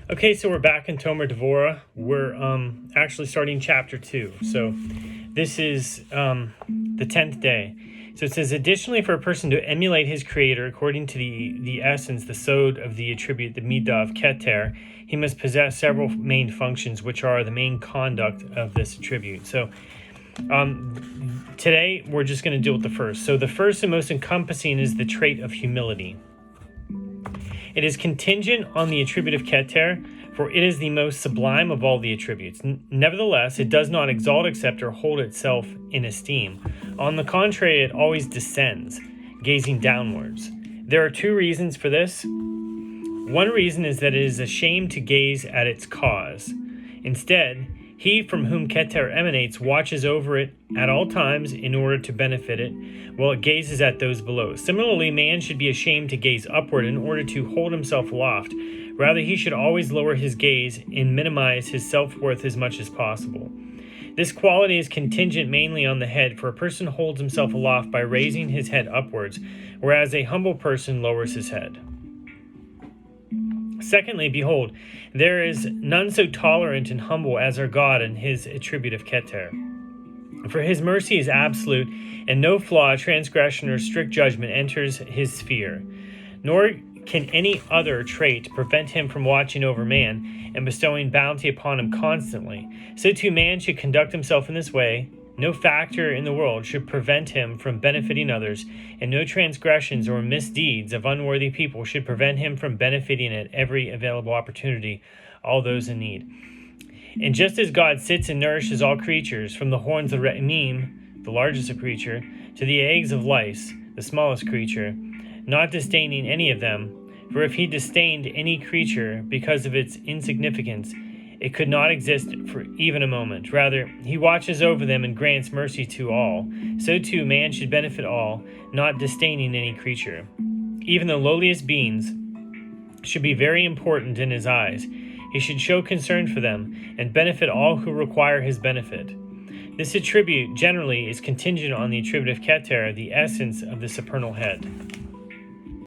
Okay, so we're back in Tomer Devorah. We're actually starting chapter 2. So this is the 10th day. So it says, additionally, for a person to emulate his creator according to the essence, the sod of the attribute, the midah of keter, he must possess several main functions, which are the main conduct of this attribute. So today we're just going to deal with the first. So the first and most encompassing is the trait of humility. It is contingent on the attribute of keter, for it is the most sublime of all the attributes. Nevertheless, it does not exalt, accept, or hold itself in esteem. On the contrary, it always descends, gazing downwards. There are two reasons for this. One reason is that it is ashamed to gaze at its cause. Instead, he from whom keter emanates watches over it at all times in order to benefit it, while it gazes at those below. Similarly, man should be ashamed to gaze upward in order to hold himself aloft. Rather, he should always lower his gaze and minimize his self-worth as much as possible. This quality is contingent mainly on the head, for a person holds himself aloft by raising his head upwards, whereas a humble person lowers his head. Secondly, behold, there is none so tolerant and humble as our God and his attribute of keter. For his mercy is absolute, and no flaw, transgression, or strict judgment enters his sphere. Nor can any other trait prevent him from watching over man and bestowing bounty upon him constantly. So too man should conduct himself in this way. No factor in the world should prevent him from benefiting others, and no transgressions or misdeeds of unworthy people should prevent him from benefiting at every available opportunity all those in need. And just as God sits and nourishes all creatures, from the horns of Re'imim, the largest creature, to the eggs of lice, the smallest creature, not disdaining any of them, for if he disdained any creature because of its insignificance, it could not exist for even a moment. Rather, he watches over them and grants mercy to all. So too, man should benefit all, not disdaining any creature. Even the lowliest beings should be very important in his eyes. He should show concern for them and benefit all who require his benefit. This attribute generally is contingent on the attribute of keter, the essence of the supernal head.